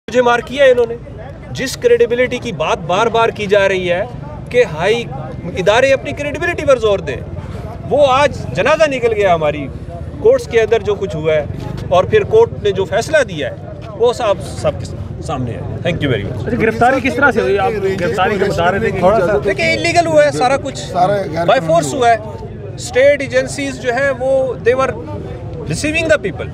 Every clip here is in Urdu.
مجھے مار کیا انہوں نے. جس کریڈیبلٹی کی بات بار بار کی جا رہی ہے کہ ہائی ادارے اپنی کریڈیبلٹی پر زور دیں, وہ آج جنازہ نکل گیا ہماری کورٹس کے اندر جو کچھ ہوا ہے, اور پھر کورٹ نے جو فیصلہ دیا ہے وہ سب کے سامنے ہے. Thank you very much. گرفتاری کس طرح سے ہوئی؟ آپ گرفتاری کے بتا رہے تھے دیکھیں انلیگل ہوا ہے سارا کچھ, بائی فورس ہوا ہے. اسٹیٹ ایجنسیز جو ہے وہ دے ور ریسیونگ دا پیپل,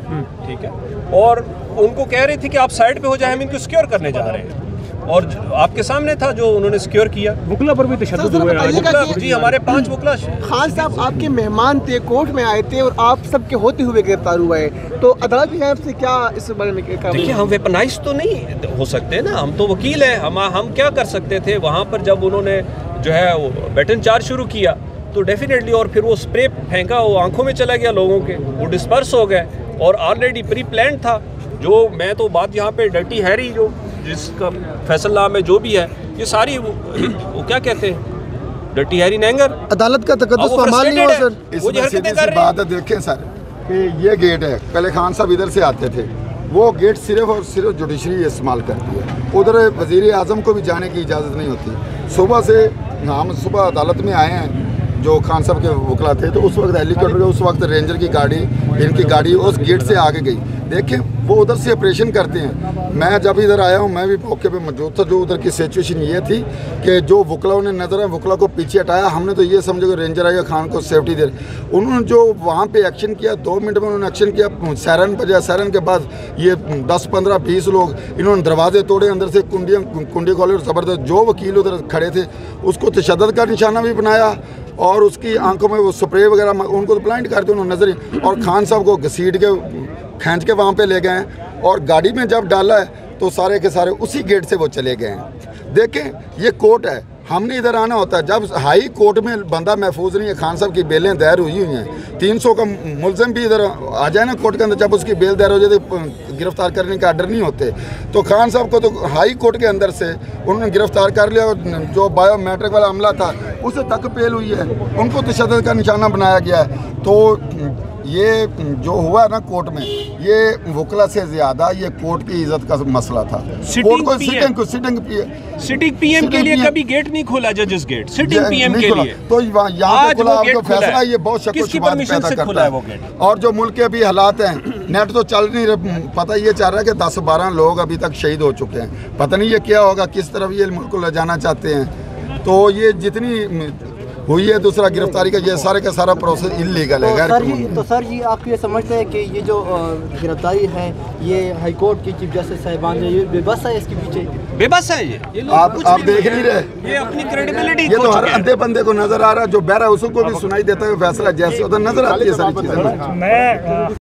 ٹھیک ہے, اور ان کو کہہ رہی تھی کہ آپ سائڈ پہ ہو جائیں, ہم ان کو سیکیور کرنے جا رہے ہیں, اور آپ کے سامنے تھا جو انہوں نے سیکیور کیا. وکلا پر بھی تشدد ہوا ہے جی, ہمارے 5 وکلا. خان صاحب آپ کے مہمان تھے, کورٹ میں آئے تھے, اور آپ سب کے ہوتے ہوئے گرفتار ہوا ہے, تو عدالت کی جانب سے کیا اس بارے میں کہا؟ دیکھیے ہم ویپنائز تو نہیں ہو سکتے نا, ہم تو وکیل ہیں. ہم کیا کر سکتے تھے وہاں پر جب انہوں نے جو ہے بیٹن چارج شروع کیا تو ڈیفینیٹلی, اور پھر وہ اسپرے پھینکا, وہ آنکھوں میں چلا گیا لوگوں کے, وہ ڈسپرس ہو گئے, اور آلریڈی پری پلانڈ تھا. جو میں تو بات یہاں پہ ڈرٹی ہیری جو جس کا فیصل نام ہے جو بھی ہے, یہ ساری وہ کیا کہتے ہیں ڈرٹی ہیری نینگر, عدالت کا تقدس فرمان نہیں ہو سر. اس میں سیدھی سی بات ہے, دیکھیں سر کہ یہ گیٹ ہے, پہلے خان صاحب ادھر سے آتے تھے, وہ گیٹ صرف اور صرف جوڈیشری استعمال کرتی ہے, ادھر وزیر اعظم کو بھی جانے کی اجازت نہیں ہوتی. صبح سے ہم صبح عدالت میں آئے ہیں, جو خان صاحب کے وکلا تھے, تو اس وقت ہیلی کاپٹر, اس وقت رینجر کی گاڑی, ان کی گاڑی اس گیٹ سے آگے گئی. دیکھیں وہ ادھر سے آپریشن کرتے ہیں. میں جب ادھر آیا ہوں میں بھی موقع پہ موجود تھا. جو ادھر کی سچویشن یہ تھی کہ جو وکلاؤں نے نظر ہے وکلا کو پیچھے ہٹایا, ہم نے تو یہ سمجھا کہ رینجر آئے گا خان کو سیفٹی دے. انہوں نے جو وہاں پہ ایکشن کیا, 2 منٹ میں انہوں نے ایکشن کیا, سائرن بجا, سائرن کے بعد یہ 10 15 20 لوگ انہوں نے دروازے توڑے, اندر سے کنڈی کھولے, اور زبردست جو وکیل ادھر کھڑے تھے اس کو تشدد کا نشانہ بھی بنایا, اور اس کی آنکھوں میں وہ سپرے وغیرہ, ان کو تو بلائنڈ کر دیا انہوں نے نظر ہی, اور خان صاحب کو گھسیٹ کے کھینچ کے وہاں پہ لے گئے ہیں, اور گاڑی میں جب ڈالا ہے تو سارے کے سارے اسی گیٹ سے وہ چلے گئے ہیں. دیکھیں یہ کورٹ ہے, ہم نے ادھر آنا ہوتا ہے. جب ہائی کورٹ میں بندہ محفوظ نہیں ہے, خان صاحب کی بیلیں دائر ہوئی ہیں, 300 کا ملزم بھی ادھر آ جائے نا کورٹ کے اندر, جب اس کی بیل دائر ہو جائے تو گرفتار کرنے کا آرڈر نہیں ہوتے. تو خان صاحب کو تو ہائی کورٹ کے اندر سے انہوں نے گرفتار کر لیا, اور جو بایو میٹرک والا عملہ تھا اسے تک پیل ہوئی ہے, ان کو تشدد کا نشانہ بنایا گیا ہے. تو یہ جو ہوا ہے نا کورٹ میں, یہ وکلا سے زیادہ یہ کورٹ کی عزت کا مسئلہ تھا. کورٹ کو سٹنگ پی ایم کے لیے کبھی گیٹ نہیں کھولا, ججز گیٹ سٹنگ پی ایم کے لیے, تو یہاں پہ کھلا جو فیصلہ, یہ بہت شک و شبہات پیدا کرتا ہے. اور جو ملک کے ابھی حالات ہیں, نیٹ تو چل نہیں رہے, پتہ یہ چاہ رہا ہے کہ 10-12 لوگ ابھی تک شہید ہو چکے ہیں. پتہ نہیں یہ کیا ہوگا, کس طرف یہ ملک کو لے جانا چاہتے ہیں. تو یہ جتنی ہوئی ہے دوسرا گرفتاری کا, یہ سارے کا سارا پروسیس انلیگل ہے. تو سر جی آپ یہ سمجھتے ہیں کہ یہ جو گرفتاری ہے یہ ہائی کورٹ کی چیف جسٹس صاحبان جو یہ بے بس ہے, اس کے پیچھے بے بس ہے, یہ آپ دیکھ نہیں رہے, یہ اپنی کریڈیبلٹی, یہ تو ہر اندھے بندے کو نظر آ رہا ہے, جو بہرا ہے اس کو بھی سنائی دیتا ہے فیصلہ جیسے ادھر نظر آتی ہے ساری چیزیں.